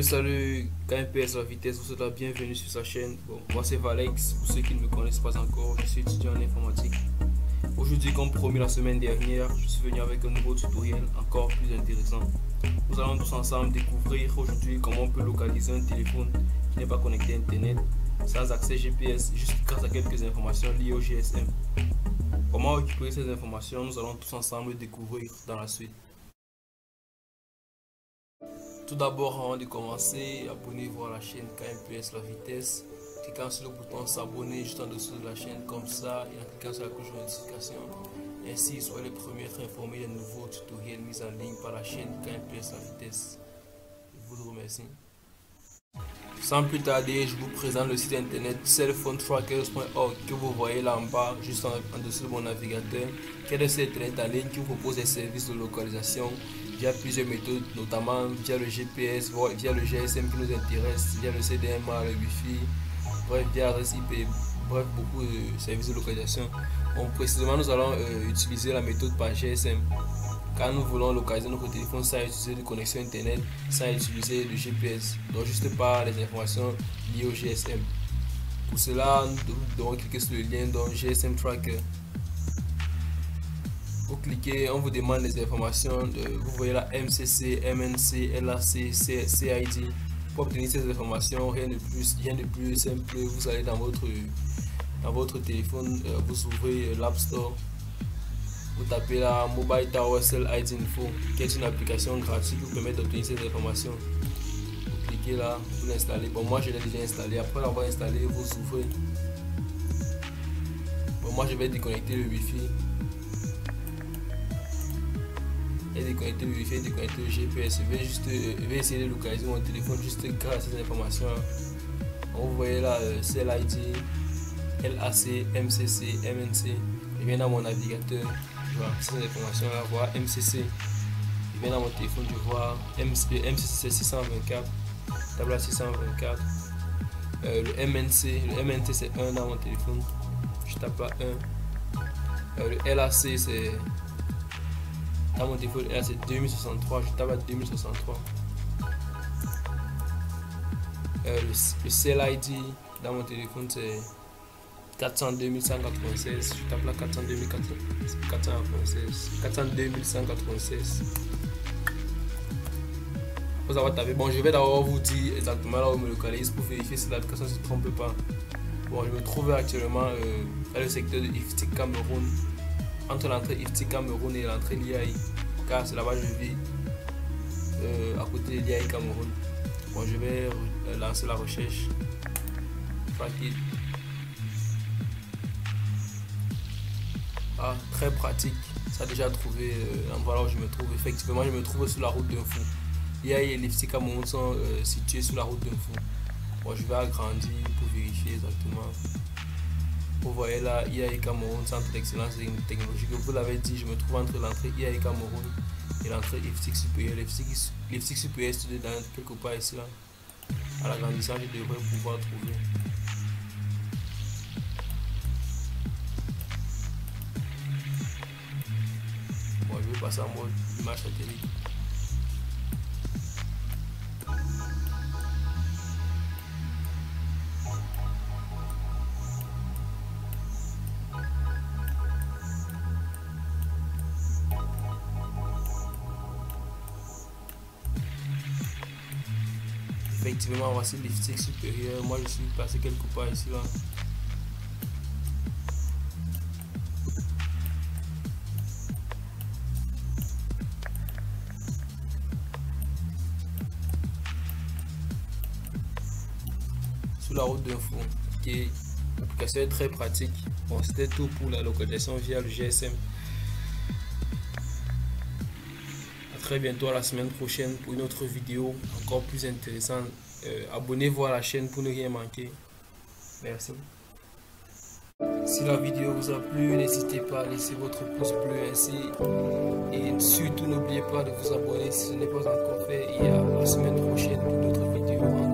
Salut KMPS la vitesse, vous êtes la bienvenue sur sa chaîne. Bon, moi c'est Valex, pour ceux qui ne me connaissent pas encore, je suis étudiant en informatique. Aujourd'hui, comme promis la semaine dernière, je suis venu avec un nouveau tutoriel encore plus intéressant. Nous allons tous ensemble découvrir aujourd'hui comment on peut localiser un téléphone qui n'est pas connecté à internet sans accès GPS, juste grâce à quelques informations liées au GSM. Comment récupérer ces informations, nous allons tous ensemble découvrir dans la suite. Tout d'abord, avant de commencer, abonnez-vous à la chaîne KMPS la vitesse. Cliquant sur le bouton s'abonner juste en dessous de la chaîne comme ça et en cliquant sur la cloche de notification. Ainsi, soyez les premiers à être informés des nouveaux tutoriels mis en ligne par la chaîne KMPS la vitesse. Je vous remercie. Sans plus tarder, je vous présente le site internet cellphonetrackers.org que vous voyez là en bas, juste en dessous de mon navigateur, qui est un site internet en ligne qui vous propose des services de localisation via plusieurs méthodes, notamment via le GPS, via le GSM qui nous intéresse, via le CDMA, le Wi-Fi, bref, via l'adresse IP, bref, beaucoup de services de localisation. Bon, précisément, nous allons utiliser la méthode par GSM. Quand nous voulons localiser notre téléphone sans utiliser de connexion internet, sans utiliser le GPS, donc juste par les informations liées au GSM. Pour cela, nous devons cliquer sur le lien dans GSM Tracker. Vous cliquez, on vous demande les informations, vous voyez la MCC, MNC, LAC, CID. Pour obtenir ces informations, rien de plus simple, vous allez dans votre téléphone, vous ouvrez l'App Store. Vous tapez la Mobile Tower Cell ID Info, qui est une application gratuite qui vous permet d'obtenir ces informations. Vous cliquez là, vous l'installez. Bon, moi je l'ai déjà installé. Après l'avoir installé, vous ouvrez. Bon, moi je vais déconnecter le Wi-Fi. Et déconnecter le Wi-Fi, déconnecter le GPS. Je vais essayer de localiser mon téléphone juste grâce à ces informations. Vous voyez là, Cell ID, LAC, MCC, MNC. Je viens dans mon navigateur. Je vois ces informations là, voir MCC. Je viens dans mon téléphone, je vois MCC c'est 624, table 624. Le MNC c'est 1 dans mon téléphone, je tape là 1. Le LAC c'est dans mon téléphone, là c'est 2063, je tape à 2063. Le CLID dans mon téléphone c'est 402 196, je tape là 402 196. Vous avoir tapé. Bon, je vais d'abord vous dire exactement là où je me localise pour vérifier si l'application ne se trompe pas. Bon, je me trouve actuellement dans le secteur de IFTIC Cameroun, entre l'entrée IFTIC Cameroun et l'entrée l'IAI, car c'est là-bas que je vis, à côté de l'IAI Cameroun. Bon, je vais lancer la recherche rapide. Ah, très pratique, ça a déjà trouvé l'endroit là où je me trouve. Effectivement, je me trouve sur la route d'un fou. l'IAI et l'IFTIC Cameroun sont situés sur la route d'un fou. Bon, je vais agrandir pour vérifier exactement. Vous voyez là, IAI Cameroun, centre d'excellence technologique. Vous l'avez dit, je me trouve entre l'entrée IAI Cameroun et l'entrée IFTIC supérieur. L'IFTIC supérieur est dans quelque part ici là. À l'agrandissement, je devrais pouvoir trouver. Bon, je vais passer en mode image satellite. Effectivement, voici l'IFTIC supérieur. Moi, je suis passé quelque part ici là. Sous la route d'un fou. Okay. L'application est très pratique. Bon, c'était tout pour la localisation via le GSM. A très bientôt, à la semaine prochaine pour une autre vidéo encore plus intéressante. Abonnez-vous à la chaîne pour ne rien manquer. Merci. Si la vidéo vous a plu, n'hésitez pas à laisser votre pouce bleu ainsi. Et surtout, n'oubliez pas de vous abonner si ce n'est pas encore fait. Et à la semaine prochaine pour d'autres vidéos.